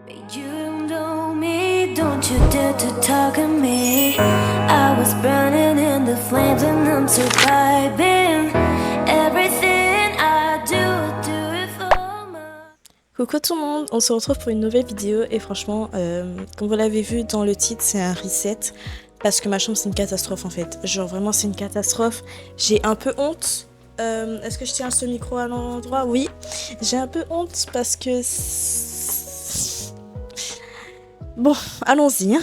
You know me, don't you dare to talk to me. I was burning in the flames and I'm surviving. Everything I do it for my... Coucou tout le monde, on se retrouve pour une nouvelle vidéo et franchement, comme vous l'avez vu dans le titre, c'est un reset parce que ma chambre c'est une catastrophe en fait. Genre vraiment c'est une catastrophe. J'ai un peu honte. Est-ce que je tiens ce micro à l'endroit? Oui. J'ai un peu honte parce que... Bon, allons-y. Hein.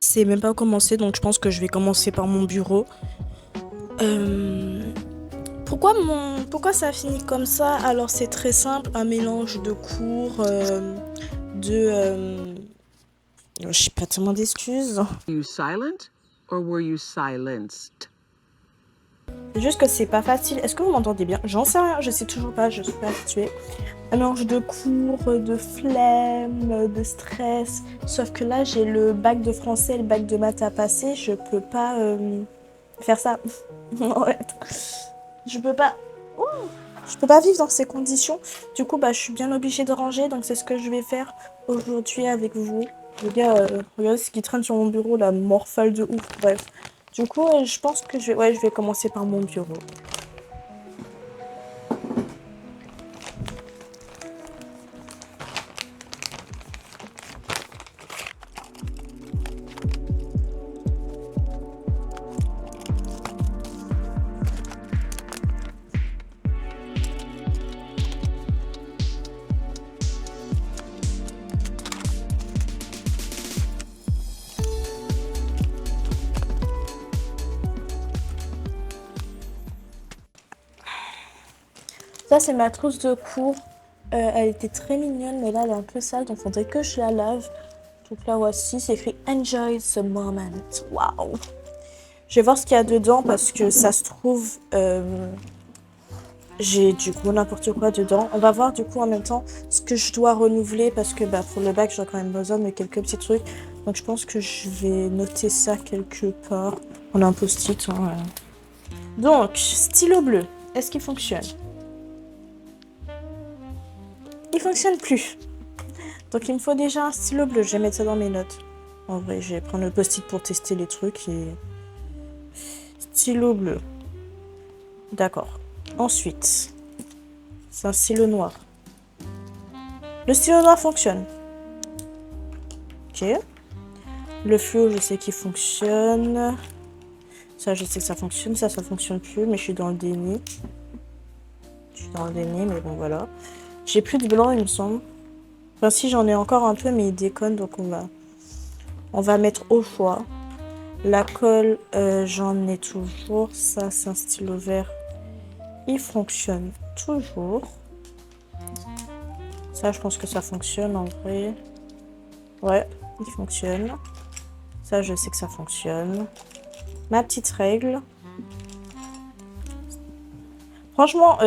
C'est même pas commencé donc je pense que je vais commencer par mon bureau. Pourquoi ça a fini comme ça? Alors c'est très simple, un mélange de cours, j'ai pas tellement d'excuses. Were you silent or were you silenced? C'est juste que c'est pas facile. Est-ce que vous m'entendez bien? J'en sais rien, je sais toujours pas, je suis pas habituée. Un mélange de cours, de flemme, de stress. Sauf que là j'ai le bac de français et le bac de maths à passer, je peux pas faire ça. En fait. Je peux pas. Ouh, je peux pas vivre dans ces conditions. Du coup, je suis bien obligée de ranger. Donc, c'est ce que je vais faire aujourd'hui avec vous. Les gars, regardez ce qui traîne sur mon bureau, la morphale de ouf. Bref. Du coup, je pense que je vais commencer par mon bureau. Ça, c'est ma trousse de cours. Elle était très mignonne, mais là, elle est un peu sale, donc faudrait que je la lave. Donc là, voici, c'est écrit Enjoy the moment. Waouh! Je vais voir ce qu'il y a dedans parce que ça se trouve, j'ai du coup n'importe quoi dedans. On va voir du coup en même temps ce que je dois renouveler parce que pour le bac, j'ai quand même besoin de quelques petits trucs. Donc je pense que je vais noter ça quelque part. On a un post-it. Hein. Donc, stylo bleu, est-ce qu'il fonctionne? Il fonctionne plus. Donc il me faut déjà un stylo bleu. Je vais mettre ça dans mes notes. En vrai, je vais prendre le post-it pour tester les trucs et... Stylo bleu. D'accord. Ensuite, c'est un stylo noir. Le stylo noir fonctionne. Ok. Le fluo, je sais qu'il fonctionne. Ça, je sais que ça fonctionne. Ça fonctionne plus, mais je suis dans le déni. Je suis dans le déni, mais bon, voilà. J'ai plus de blanc, il me semble. Enfin, si, j'en ai encore un peu, mais il déconne, donc on va mettre au choix. La colle, j'en ai toujours. Ça, c'est un stylo vert. Il fonctionne toujours. Ça, je pense que ça fonctionne en vrai. Ouais, il fonctionne. Ça, je sais que ça fonctionne. Ma petite règle. Franchement,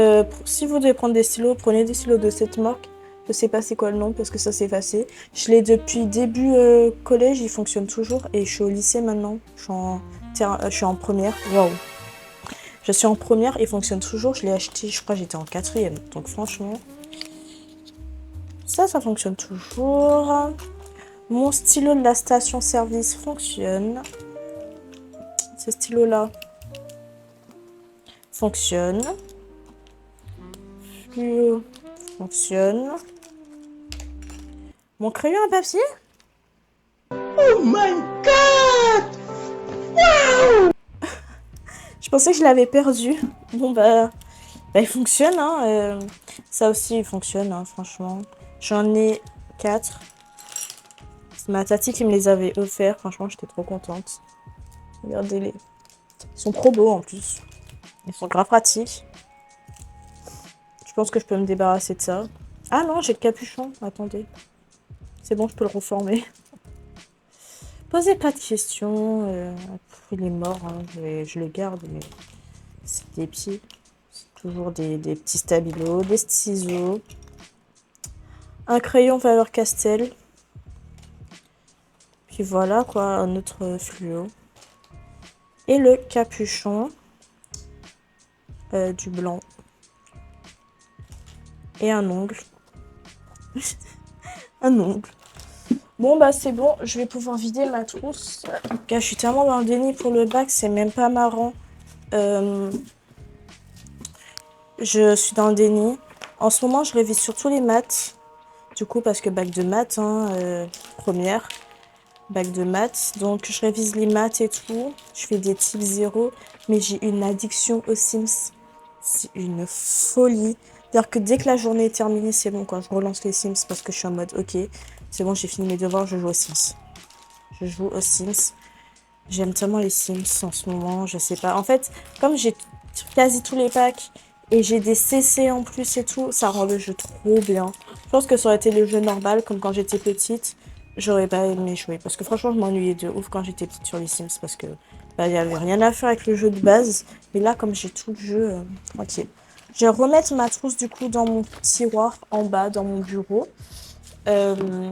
si vous devez prendre des stylos, prenez des stylos de cette marque. Je sais pas c'est quoi le nom parce que ça s'est effacé. Je l'ai depuis début collège, il fonctionne toujours. Et je suis au lycée maintenant. Je suis en première. Waouh. Je suis en première, il fonctionne toujours. Je l'ai acheté, je crois que j'étais en quatrième. Donc franchement, ça fonctionne toujours. Mon stylo de la station service fonctionne. Ce stylo-là fonctionne. Fluo fonctionne. Mon crayon à papier? Oh my god! Wow! Je pensais que je l'avais perdu. Bon il fonctionne. Hein, ça aussi, il fonctionne, hein, franchement. J'en ai 4. C'est ma tati qui me les avait offerts. Franchement, j'étais trop contente. Regardez-les. Ils sont trop beaux en plus. Ils sont grave pratiques. Je pense que je peux me débarrasser de ça. Ah non, j'ai le capuchon. Attendez. C'est bon, je peux le reformer. Posez pas de questions. Il est mort. Hein. Je le garde, mais c'est des pieds. C'est toujours des petits stabilos, des ciseaux. Un crayon Faber-Castell. Puis voilà quoi, un autre fluo. Et le capuchon. du blanc et un ongle. Un ongle. Bon bah c'est bon, je vais pouvoir vider ma trousse. Gars, je suis tellement dans le déni pour le bac, c'est même pas marrant. Je suis dans le déni. En ce moment, je révise surtout les maths. Du coup, parce que bac de maths, première, bac de maths. Donc, je révise les maths et tout. Je fais des types 0. Mais j'ai une addiction aux Sims. C'est une folie. C'est-à-dire que dès que la journée est terminée, c'est bon, quoi. Je relance les Sims parce que je suis en mode, ok, c'est bon, j'ai fini mes devoirs, je joue aux Sims. Je joue aux Sims. J'aime tellement les Sims en ce moment, je sais pas. En fait, comme j'ai quasi tous les packs et j'ai des CC en plus et tout, ça rend le jeu trop bien. Je pense que ça aurait été le jeu normal, comme quand j'étais petite, j'aurais pas aimé jouer. Parce que franchement, je m'ennuyais de ouf quand j'étais petite sur les Sims parce que bah, y avait rien à faire avec le jeu de base. Mais là, comme j'ai tout le jeu, tranquille. Je vais remettre ma trousse du coup dans mon tiroir en bas, dans mon bureau. Je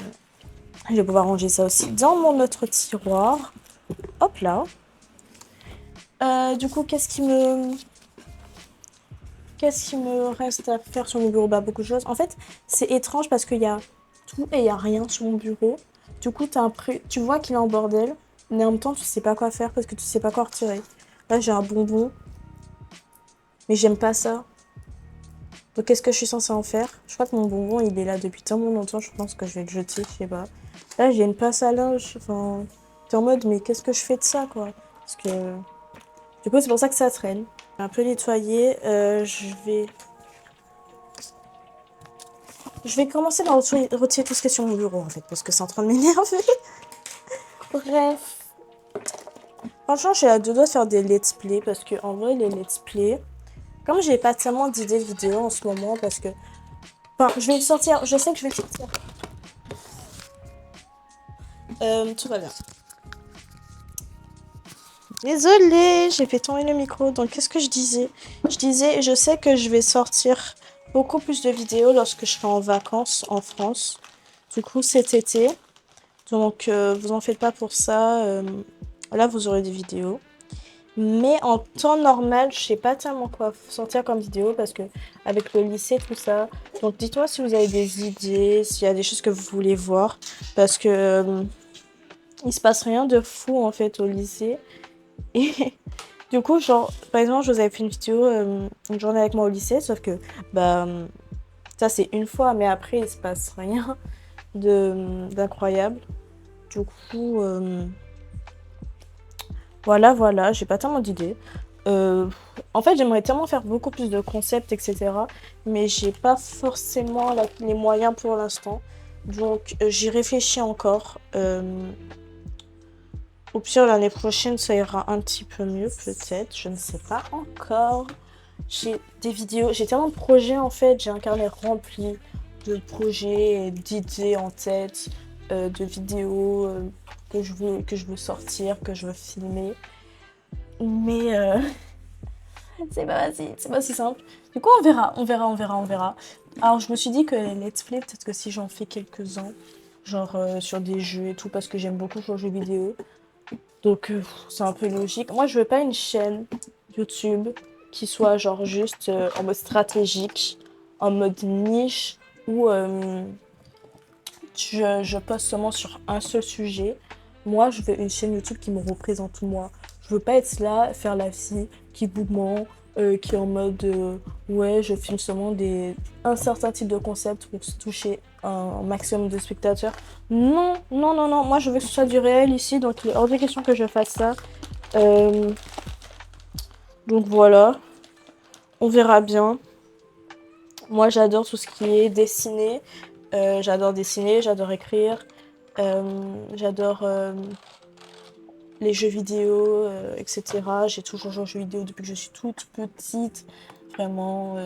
vais pouvoir ranger ça aussi dans mon autre tiroir. Hop là. Du coup, qu'est-ce qui me reste à faire sur mon bureau? Bah, beaucoup de choses. En fait, c'est étrange parce qu'il y a tout et il y a rien sur mon bureau. Du coup, tu vois qu'il est en bordel, mais en même temps, tu sais pas quoi faire parce que tu sais pas quoi retirer. Là, j'ai un bonbon, mais j'aime pas ça. Donc, qu'est-ce que je suis censée en faire? Je crois que mon bonbon, il est là depuis tellement longtemps, je pense que je vais le jeter, je sais pas. Là, j'ai une passe à linge, enfin... T'es en mode, mais qu'est-ce que je fais de ça, quoi? Parce que... Du coup, c'est pour ça que ça traîne. Un peu nettoyé. Je vais commencer par retirer tout ce qui est sur mon bureau, en fait, parce que c'est en train de m'énerver. Bref. Franchement, je suis à deux doigts de faire des let's play, parce que en vrai, les let's play... Comme j'ai pas tellement d'idées vidéo en ce moment, parce que... Enfin, je vais le sortir, je sais que je vais le sortir. Tout va bien. Désolée, j'ai fait tomber le micro. Donc, qu'est-ce que je disais? Je disais, je sais que je vais sortir beaucoup plus de vidéos lorsque je serai en vacances en France. Du coup, cet été. Donc, vous en faites pas pour ça. Là, vous aurez des vidéos. Mais en temps normal, je sais pas tellement quoi sortir comme vidéo parce que avec le lycée, tout ça. Donc, dites-moi si vous avez des idées, s'il y a des choses que vous voulez voir. Parce que il se passe rien de fou en fait au lycée. Et du coup, genre, par exemple, je vous avais fait une vidéo, une journée avec moi au lycée, sauf que, bah, ça c'est une fois, mais après, il se passe rien d'incroyable. Du coup, voilà, j'ai pas tellement d'idées. En fait, j'aimerais tellement faire beaucoup plus de concepts, etc. Mais j'ai pas forcément les moyens pour l'instant. Donc, j'y réfléchis encore. Au pire, l'année prochaine, ça ira un petit peu mieux, peut-être. Je ne sais pas encore. J'ai des vidéos, j'ai tellement de projets en fait. J'ai un carnet rempli de projets, d'idées en tête, de vidéos que je veux sortir, que je veux filmer. Mais c'est pas si simple. Du coup, on verra. Alors, je me suis dit que les let's play, peut-être que si j'en fais quelques-uns, genre sur des jeux et tout, parce que j'aime beaucoup jouer aux jeux vidéo. Donc, c'est un peu logique. Moi, je veux pas une chaîne YouTube qui soit genre juste en mode stratégique, en mode niche, où je poste seulement sur un seul sujet. Moi, je veux une chaîne YouTube qui me représente moi. Je veux pas être là, faire la fille qui gourmand, qui est en mode ouais, je filme seulement un certain type de concept pour se toucher un maximum de spectateurs. Non. Moi, je veux que ce soit du réel ici, donc il est hors de question que je fasse ça. Donc voilà, on verra bien. Moi, j'adore tout ce qui est dessiné. J'adore dessiner, j'adore écrire. J'adore les jeux vidéo, etc. J'ai toujours joué aux jeux vidéo depuis que je suis toute petite. Vraiment,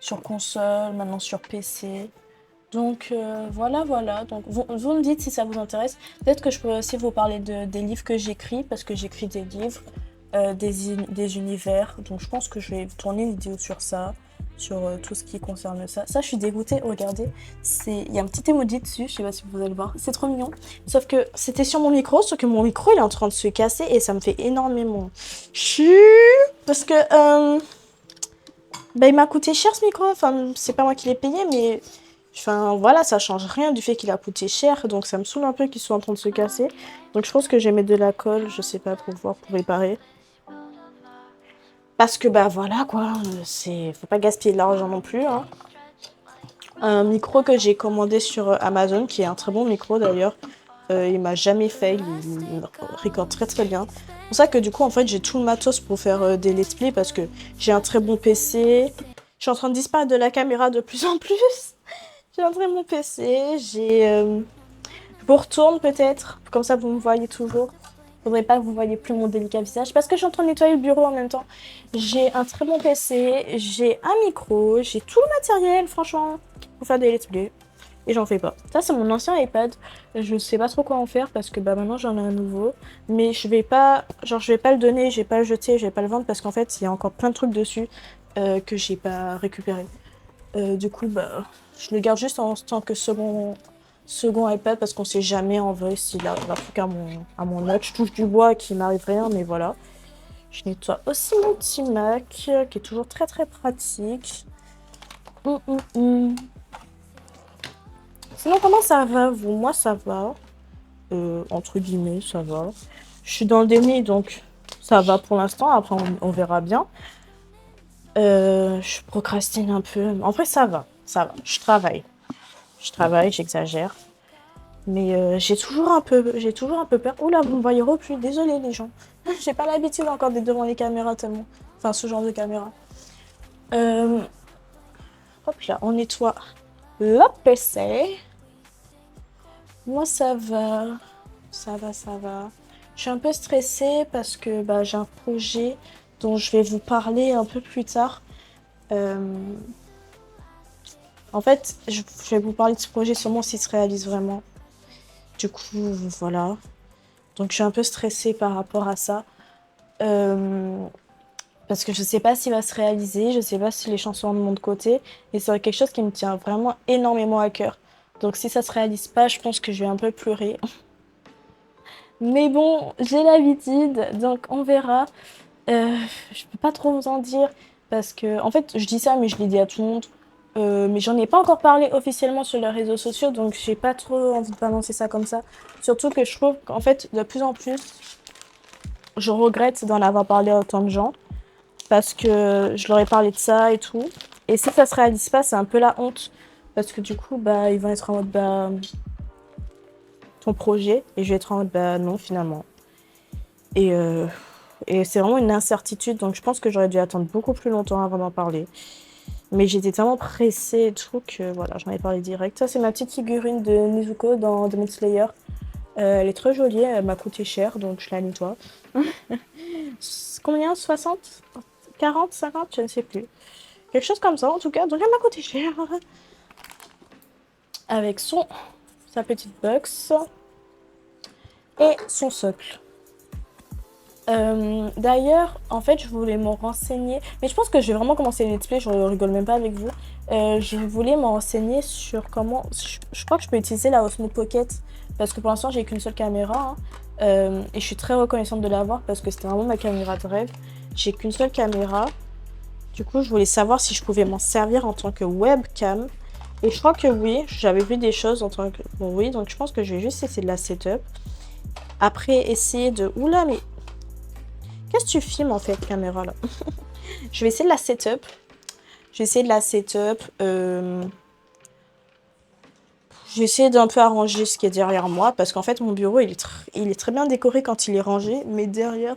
sur console, maintenant sur PC. Donc voilà. Donc vous me dites si ça vous intéresse. Peut-être que je peux aussi vous parler des livres que j'écris, parce que j'écris des livres, des univers. Donc je pense que je vais tourner une vidéo sur ça, sur tout ce qui concerne ça. Ça, je suis dégoûtée. Regardez, il y a un petit emoji dessus, je sais pas si vous allez le voir. C'est trop mignon. Sauf que c'était sur mon micro, sauf que mon micro il est en train de se casser et ça me fait énormément chier. Parce que Bah, il m'a coûté cher ce micro. Enfin, c'est pas moi qui l'ai payé, mais enfin voilà, ça change rien du fait qu'il a coûté cher. Donc ça me saoule un peu qu'il soit en train de se casser. Donc je pense que je vais mettre de la colle, je sais pas, pour voir, pour réparer. Parce que bah voilà quoi, faut pas gaspiller de l'argent non plus, hein. Un micro que j'ai commandé sur Amazon, qui est un très bon micro d'ailleurs. Il m'a jamais fail, il record très très bien. C'est pour ça que du coup en fait j'ai tout le matos pour faire des let's play parce que j'ai un très bon PC. Je suis en train de disparaître de la caméra de plus en plus. J'ai un très bon PC, je vous retourne peut-être, comme ça vous me voyez toujours. Faudrait pas que vous voyez plus mon délicat visage parce que je suis en train de nettoyer le bureau en même temps. J'ai un très bon PC, j'ai un micro, j'ai tout le matériel franchement pour faire des let's play. Et j'en fais pas. Ça c'est mon ancien iPad. Je sais pas trop quoi en faire parce que bah maintenant j'en ai un nouveau. Mais je vais pas le donner, je vais pas le jeter, je vais pas le vendre parce qu'en fait il y a encore plein de trucs dessus que j'ai pas récupéré. Du coup bah je le garde juste en tant que second iPad parce qu'on sait jamais en vrai s'il arrive un truc à mon Mac. Je touche du bois et qu'il m'arrive rien, mais voilà. Je nettoie aussi mon petit Mac qui est toujours très très pratique. Sinon, comment ça va vous? Moi, ça va. Entre guillemets, ça va. Je suis dans le déni, donc ça va pour l'instant. Après, on verra bien. Je procrastine un peu. En vrai, ça va. Ça va. Je travaille, j'exagère. Mais j'ai toujours un peu peur. Oula, vous me voyez plus. Désolée, les gens. J'ai pas l'habitude encore d'être devant les caméras tellement. Enfin, ce genre de caméra. Hop là, on nettoie le PC. Moi, ça va. Ça va, ça va. Je suis un peu stressée parce que bah, j'ai un projet dont je vais vous parler un peu plus tard. Euh, En fait, je vais vous parler de ce projet sûrement s'il se réalise vraiment. Du coup, voilà. Donc, je suis un peu stressée par rapport à ça. Euh, Parce que je sais pas s'il va se réaliser, je sais pas si les chansons vont de mon côté. Et c'est quelque chose qui me tient vraiment énormément à cœur. Donc, si ça se réalise pas, je pense que je vais un peu pleurer. Mais bon, j'ai l'habitude, donc on verra. Je peux pas trop vous en dire parce que, en fait, je dis ça, mais je l'ai dit à tout le monde. Mais j'en ai pas encore parlé officiellement sur les réseaux sociaux, donc j'ai pas trop envie de balancer ça comme ça. Surtout que je trouve qu'en fait, de plus en plus, je regrette d'en avoir parlé à autant de gens parce que je leur ai parlé de ça et tout. Et si ça se réalise pas, c'est un peu la honte parce que du coup, bah, ils vont être en mode, bah, ton projet, et je vais être en mode, bah, non, finalement. Et, euh, et c'est vraiment une incertitude, donc je pense que j'aurais dû attendre beaucoup plus longtemps avant d'en parler. Mais j'étais tellement pressée et tout que voilà, j'en ai parlé direct. Ça, c'est ma petite figurine de Nezuko dans Demon Slayer. Elle est très jolie, elle m'a coûté cher, donc je la nettoie. Combien? 60? 40? 50? Je ne sais plus. Quelque chose comme ça, en tout cas. Donc elle m'a coûté cher. Avec sa petite box et son socle. D'ailleurs, en fait, je voulais me renseigner, mais je pense que je vais vraiment commencer les let's play, je rigole même pas avec vous. Je voulais me renseigner sur comment. Je crois que je peux utiliser la Osmo Pocket parce que pour l'instant, j'ai qu'une seule caméra, hein. Et je suis très reconnaissante de l'avoir parce que c'était vraiment ma caméra de rêve. J'ai qu'une seule caméra. Du coup, je voulais savoir si je pouvais m'en servir en tant que webcam. Et je crois que oui, j'avais vu des choses en tant que. Bon, oui, donc je pense que je vais juste essayer de la setup. Après, essayer de. Oula, mais. Qu'est-ce que tu filmes en fait, caméra là? Je vais essayer de la setup. Je vais essayer de la setup. Je vais essayer d'un peu arranger ce qui est derrière moi. Parce qu'en fait, mon bureau, il est très bien décoré quand il est rangé. Mais derrière,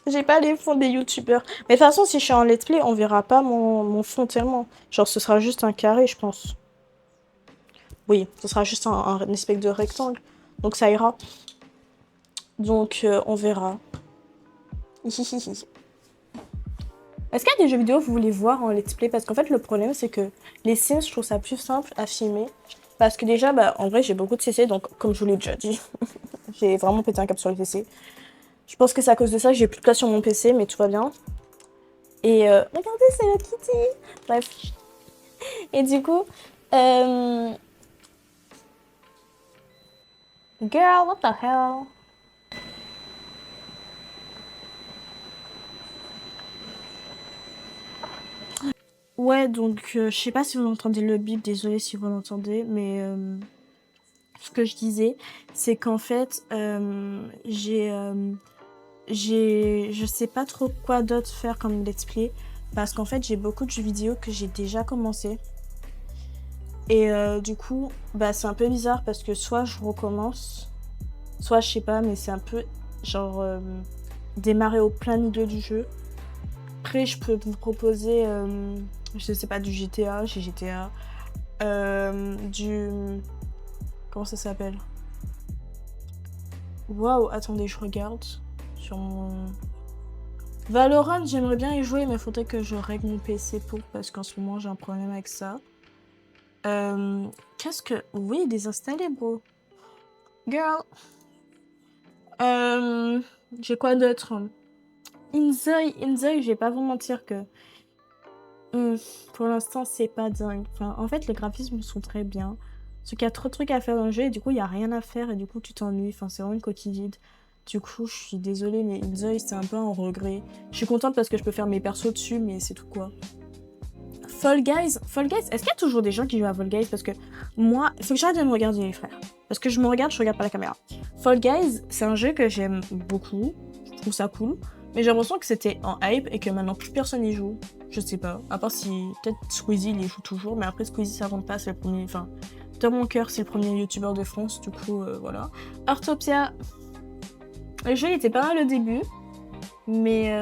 j'ai pas les fonds des youtubeurs. Mais de toute façon, si je suis en let's play, on verra pas mon fond tellement. Genre, ce sera juste un carré, je pense. Oui, ce sera juste un espèce de rectangle. Donc ça ira. Donc, on verra. Est-ce qu'il y a des jeux vidéo que vous voulez voir en let's play? Parce qu'en fait, le problème, c'est que les Sims, je trouve ça plus simple à filmer. Parce que déjà, bah, en vrai, j'ai beaucoup de CC, donc comme je vous l'ai déjà dit, j'ai vraiment pété un cap sur le PC. Je pense que c'est à cause de ça que j'ai plus de place sur mon PC, mais tout va bien. Et regardez, c'est la Kitty. Bref. Et du coup, girl, what the hell? Ouais, donc je sais pas si vous entendez le bip, désolée si vous l'entendez, mais ce que je disais, c'est qu'en fait, je sais pas trop quoi d'autre faire comme let's play, parce qu'en fait, j'ai beaucoup de jeux vidéo que j'ai déjà commencé. Et du coup, bah, c'est un peu bizarre parce que soit je recommence, soit je sais pas, mais c'est un peu genre démarrer au plein milieu du jeu. Après, je peux vous proposer, je sais pas, du GTA, j'ai GTA, du... Comment ça s'appelle? Waouh, attendez, je regarde sur mon... Valorant, j'aimerais bien y jouer, mais faudrait que je règle mon PC pour, parce qu'en ce moment, j'ai un problème avec ça. Qu'est-ce que... Oui, désinstaller, bro. Girl. Euh, j'ai quoi d'autre? Inzoi, je vais pas vous mentir que... hmm, pour l'instant, c'est pas dingue. Enfin, en fait, les graphismes sont très bien. Sauf qu'il y a trop de trucs à faire dans le jeu, et du coup, il y a rien à faire, et du coup, tu t'ennuies. Enfin, c'est vraiment une coquille vide. Du coup, je suis désolée, mais Inzoi, c'est un peu un regret. Je suis contente parce que je peux faire mes persos dessus, mais c'est tout quoi. Fall Guys, est-ce qu'il y a toujours des gens qui jouent à Fall Guys? Parce que moi, il faut que j'arrête de me regarder les frères. Parce que je me regarde, je regarde pas la caméra. Fall Guys, c'est un jeu que j'aime beaucoup. Je trouve ça cool. Mais j'ai l'impression que c'était en hype et que maintenant plus personne y joue. Je sais pas. À part si peut-être Squeezie il y joue toujours. Mais après Squeezie ça compte pas, c'est le premier. Enfin, dans mon cœur, c'est le premier youtubeur de France. Du coup, voilà. Artopia, le jeu il était pas mal au début. Mais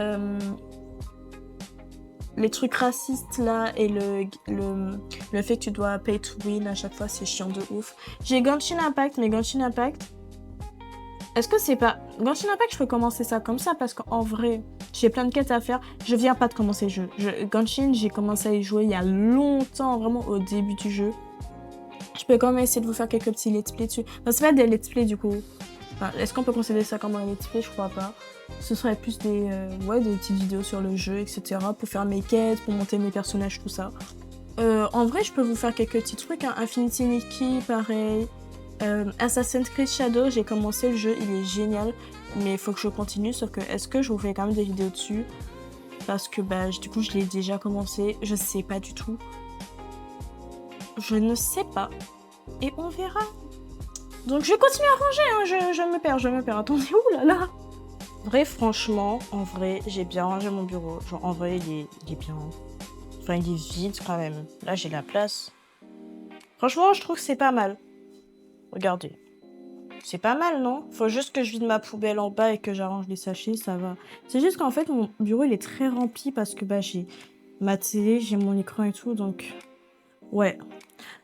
les trucs racistes là et le fait que tu dois pay to win à chaque fois, c'est chiant de ouf. J'ai Genshin Impact, mais Genshin Impact, est-ce que c'est pas... Genshin Impact, je peux commencer ça comme ça parce qu'en vrai, j'ai plein de quêtes à faire. Je viens pas de commencer le jeu. Genshin, j'ai commencé à y jouer il y a longtemps, vraiment au début du jeu. Je peux quand même essayer de vous faire quelques petits let's play dessus. Non, c'est pas des let's play du coup. Enfin, est-ce qu'on peut considérer ça comme un let's play? Je crois pas. Ce serait plus des petites vidéos sur le jeu, etc. Pour faire mes quêtes, pour monter mes personnages, tout ça. En vrai, je peux vous faire quelques petits trucs. Hein. Infinity Nikki, pareil. Assassin's Creed Shadow, j'ai commencé le jeu, il est génial. Mais il faut que je continue, sauf que est-ce que je vous fais quand même des vidéos dessus? Parce que bah, du coup, je l'ai déjà commencé. Je sais pas du tout. Je ne sais pas. Et on verra. Donc je vais continuer à ranger, hein. Je me perds. Attendez, ouh là là. Vrai, franchement, en vrai, j'ai bien rangé mon bureau. Genre, en vrai, il est bien. Enfin, il est vide quand même. Là, j'ai la place. Franchement, je trouve que c'est pas mal. Regardez. C'est pas mal, non? Faut juste que je vide ma poubelle en bas et que j'arrange les sachets, ça va. C'est juste qu'en fait, mon bureau, il est très rempli parce que bah, j'ai ma télé, j'ai mon écran et tout, donc... Ouais.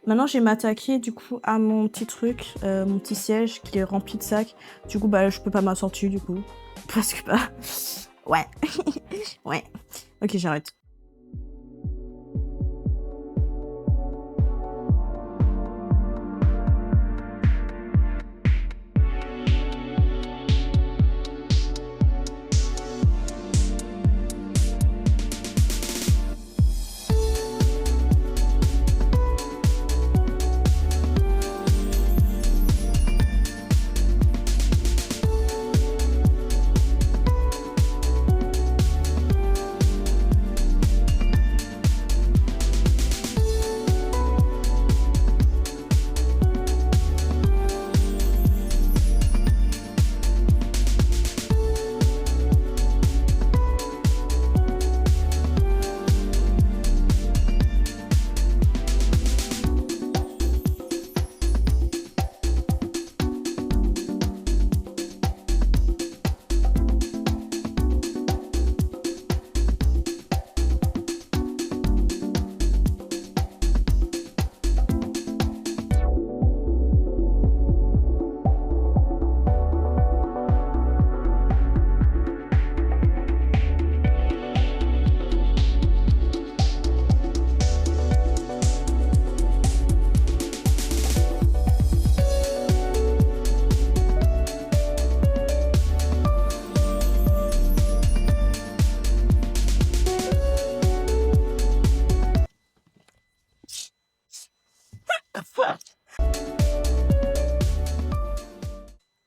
Maintenant, je vais m'attaquer du coup à mon petit truc, mon petit siège qui est rempli de sacs. Du coup, bah, je peux pas m'asseoir dessus du coup. Parce que bah... Ouais. Ouais. Ok, j'arrête.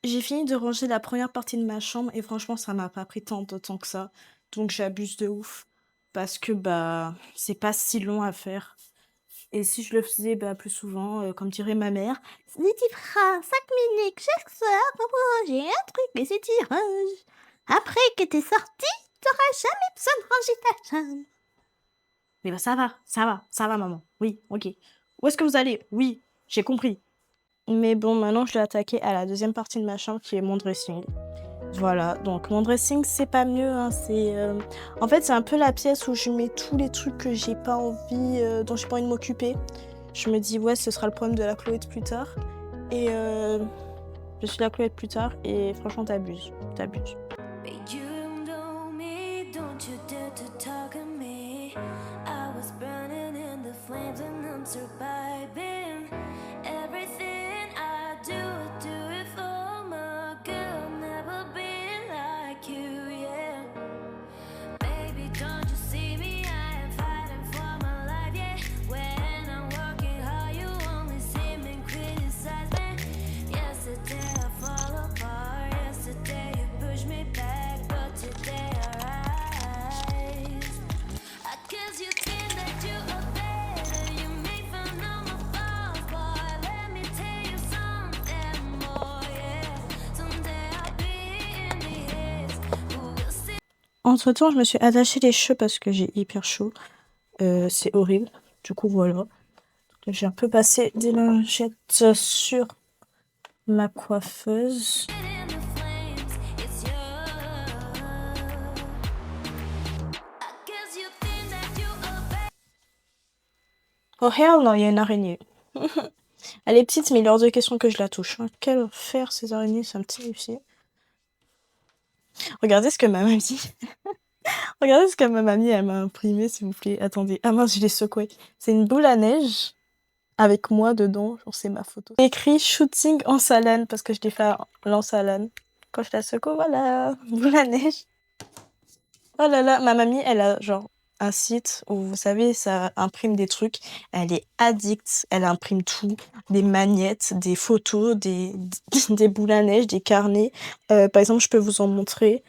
J'ai fini de ranger la première partie de ma chambre et franchement, ça m'a pas pris tant de temps que ça. Donc j'abuse de ouf. parce que bah c'est pas si long à faire. Et si je le faisais bah, plus souvent, comme dirait ma mère, si tu feras 5 minutes chaque soir pour ranger un truc et c'est tirage. Après que t'es sorti, t'auras jamais besoin de ranger ta chambre. Mais bah ça va maman. Oui, ok. Où est-ce que vous allez? Oui, j'ai compris. Mais bon, maintenant je l'ai attaqué à la deuxième partie de ma chambre qui est mon dressing. Voilà, donc mon dressing, c'est pas mieux, hein, en fait, c'est un peu la pièce où je mets tous les trucs que j'ai pas envie, dont j'ai pas envie de m'occuper. Je me dis: «Ouais, ce sera le problème de la Chloé de plus tard» et je suis la Chloé de plus tard et franchement, t'abuses. But you know me, don't you dare to talk to me. I was burning in the flames and I'm surviving. Everything I do it for my girl. Never been like you, yeah. Baby, don't you see me? I am fighting for my life, yeah. When I'm working hard, you only see me criticize me. Yesterday I fall apart. Yesterday you push me back, but today I rise. I guess you think that you are better. You make fun of my flaws, boy. Let me tell you something more, yeah. Someday I'll be in the hills. Who will see? Entre-temps, je me suis attaché les cheveux parce que j'ai hyper chaud. C'est horrible. Du coup, voilà. Donc, j'ai un peu passé des lingettes sur ma coiffeuse. In the flames, it's you. I guess you think that you are better. Oh hell non, il y a une araignée. Elle est petite, mais il est hors de question que je la touche, hein. Quel enfer, ces araignées, ça me terrifie. Regardez ce que ma mamie... Regardez ce que ma mamie, elle m'a imprimé, s'il vous plaît. Attendez. Ah mince, je l'ai secoué. C'est une boule à neige avec moi dedans. Genre, c'est ma photo. C'est écrit shooting en salane parce que je l'ai fait en salane. Quand je la secoue, voilà. Boule à neige. Oh là là, ma mamie, elle a genre un site où, vous savez, ça imprime des trucs. Elle est addicte. Elle imprime tout. Des magnettes, des photos, des boules à neige, des carnets. Par exemple, je peux vous en montrer.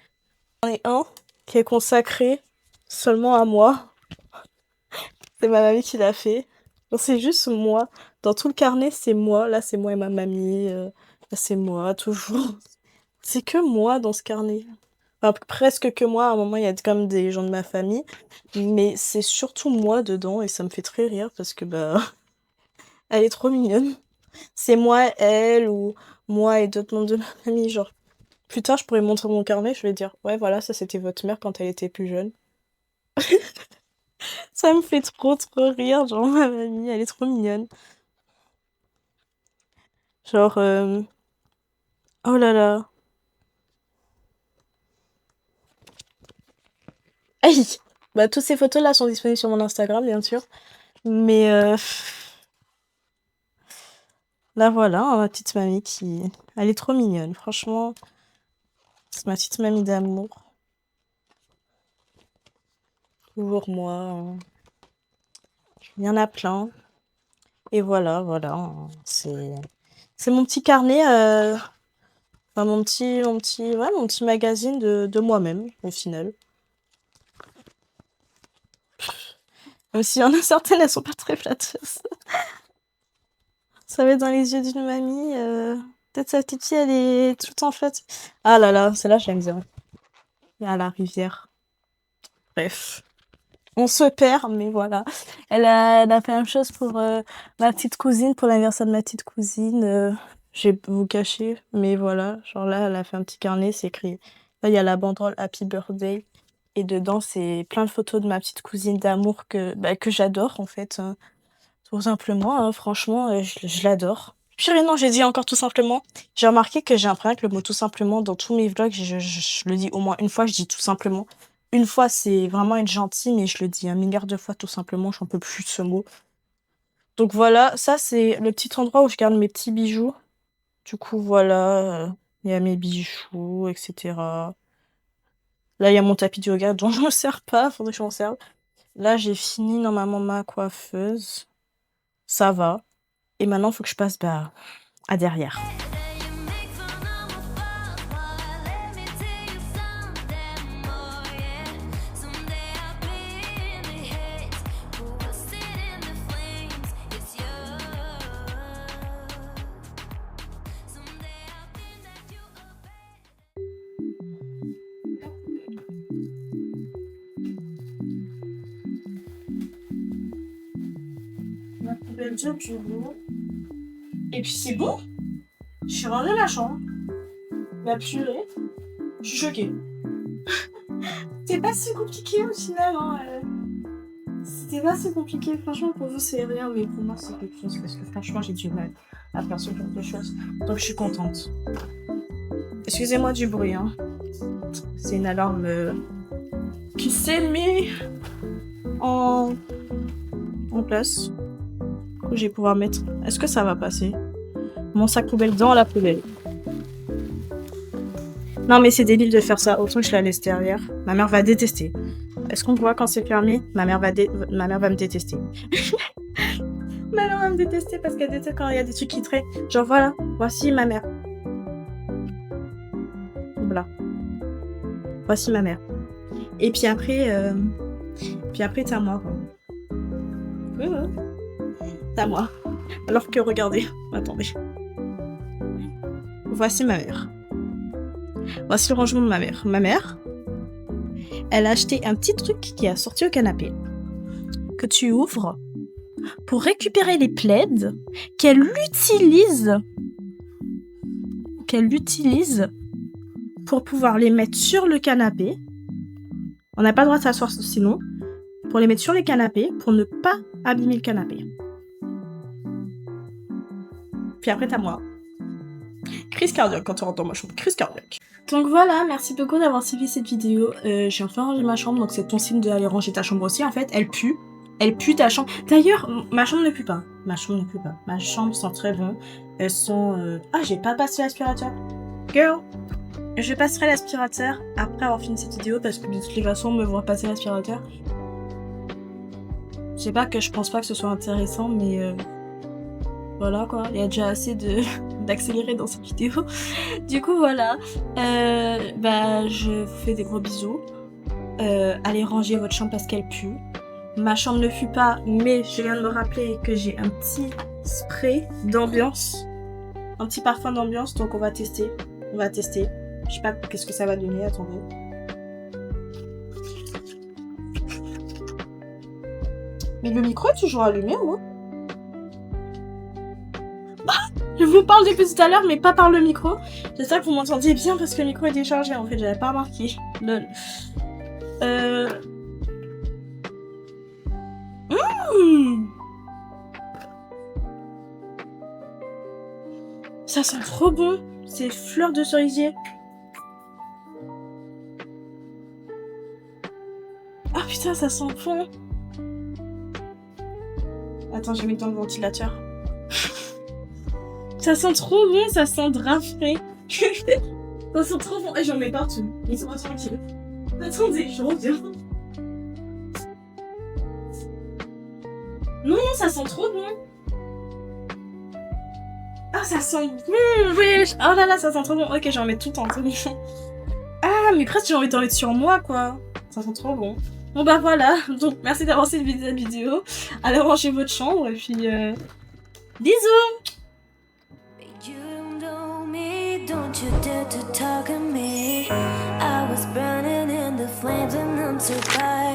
J'en ai un qui est consacré seulement à moi. C'est ma mamie qui l'a fait. Donc, c'est juste moi. Dans tout le carnet, c'est moi. Là, c'est moi et ma mamie. Là, c'est moi, toujours. C'est que moi dans ce carnet. Enfin, presque que moi. À un moment, il y a comme des gens de ma famille. Mais c'est surtout moi dedans. Et ça me fait très rire parce que, bah, elle est trop mignonne. C'est moi, elle, ou moi et d'autres membres de ma famille. Genre, plus tard, je pourrais montrer mon carnet. Je vais dire, ouais, voilà, ça, c'était votre mère quand elle était plus jeune. Ça me fait trop rire, genre ma mamie, elle est trop mignonne. Genre, oh là là. Aïe! Bah, toutes ces photos-là sont disponibles sur mon Instagram, bien sûr. Mais, là, voilà, hein, ma petite mamie qui... Elle est trop mignonne, franchement. C'est ma petite mamie d'amour. Toujours moi, hein. Il y en a plein. Et voilà, hein, c'est mon petit carnet, enfin mon petit magazine de moi-même, au final. Même s'il y en a certaines, elles sont pas très flatteuses. Ça va être dans les yeux d'une mamie, peut-être sa petite fille, elle est tout le temps flatteuse. Ah là là, celle-là, j'aime bien. Il y a la rivière. Bref. On se perd, mais voilà. Elle a fait la même chose pour ma petite cousine, pour l'anniversaire de ma petite cousine. Je vais vous cacher, mais voilà. Genre là, elle a fait un petit carnet, c'est écrit. Là, il y a la banderole Happy Birthday. Et dedans, c'est plein de photos de ma petite cousine d'amour que j'adore, en fait. Tout simplement, hein, franchement, je l'adore. Purée, non, j'ai dit encore tout simplement. J'ai remarqué que j'ai un problème avec le mot tout simplement dans tous mes vlogs. Je le dis au moins une fois, je dis tout simplement. Une fois, c'est vraiment être gentil, mais je le dis un milliard de fois tout simplement, j'en peux plus de ce mot. Donc voilà, ça c'est le petit endroit où je garde mes petits bijoux. Du coup, voilà, il y a mes bijoux, etc. Là, il y a mon tapis de yoga dont je me sers pas, faudrait que je m'en serve. Là, j'ai fini normalement ma coiffeuse. Ça va. Et maintenant, il faut que je passe à derrière. You make fun of my flaws, boy. Let me tell you something more, yeah. Someday I'll be vais le dire du coup. Et puis c'est bon. Je suis rangée la chambre. La purée. Je suis choquée. C'est pas si compliqué au final. Hein. C'était pas si compliqué. Franchement, pour vous, c'est rien. Mais pour moi, c'est quelque chose. Parce que franchement, j'ai du mal à faire ce genre de choses. Donc, je suis contente. Excusez-moi du bruit. Hein. C'est une alarme qui s'est mise en place. Du coup, je vais pouvoir mettre... Est-ce que ça va passer? Mon sac poubelle dans la poubelle. Non, mais c'est débile de faire ça. Autant que je la laisse derrière. Ma mère va détester. Est-ce qu'on voit quand c'est fermé? Ma mère va me détester. Ma mère va me détester parce qu'elle déteste quand il y a des trucs qui traînent. Genre voilà, voici ma mère. Voilà. Voici ma mère. Et puis après, t'as moi, quoi. T'as moi. Alors que regardez, attendez. Voici ma mère. Voici le rangement de ma mère. Ma mère, elle a acheté un petit truc qui a sorti au canapé, que tu ouvres pour récupérer les plaids qu'elle utilise pour pouvoir les mettre sur le canapé. On n'a pas le droit de s'asseoir sinon, pour les mettre sur les canapés pour ne pas abîmer le canapé. Puis après, t'as moi. Crise cardiaque quand tu rentres dans ma chambre. Crise cardiaque. Donc voilà, merci beaucoup d'avoir suivi cette vidéo. J'ai enfin rangé ma chambre, donc c'est ton signe d'aller ranger ta chambre aussi. En fait, elle pue. Elle pue ta chambre. D'ailleurs, ma chambre ne pue pas. Ma chambre sent très bon. Elles sont... Ah, j'ai pas passé l'aspirateur. Girl, je passerai l'aspirateur après avoir fini cette vidéo parce que de toutes les façons, me voir passer l'aspirateur. Je sais pas que je pense pas que ce soit intéressant, mais... Voilà quoi, il y a déjà assez d'accélérer dans cette vidéo. Du coup voilà, je vous fais des gros bisous. Allez ranger votre chambre parce qu'elle pue. Ma chambre ne pue pas, mais je viens de me rappeler que j'ai un petit spray d'ambiance. Un petit parfum d'ambiance, donc on va tester. Je sais pas qu'est-ce que ça va donner, attendez. Mais le micro est toujours allumé, moi. Je vous parle depuis tout à l'heure, mais pas par le micro. J'espère que vous m'entendiez bien parce que le micro est déchargé. En fait, j'avais pas remarqué. Lol. Ça sent trop bon. C'est fleurs de cerisier. Ah putain, ça sent bon. Attends, j'ai mis dans le ventilateur. Ça sent trop bon, ça sent drap frais. Ça sent trop bon. Et j'en mets partout. Ils sont tranquilles. Attendez, je reviens. Non, ça sent trop bon. Ah, ça sent bon, wesh. Oh là là, ça sent trop bon. Ok, j'en mets tout en tout. Ah, mais presque j'ai envie d'en mettre sur moi, quoi. Ça sent trop bon. Bon bah voilà. Donc, merci d'avoir suivi cette vidéo. Allez ranger votre chambre et puis... Bisous. You know me, don't you dare to talk to me. I was burning in the flames and I'm surviving.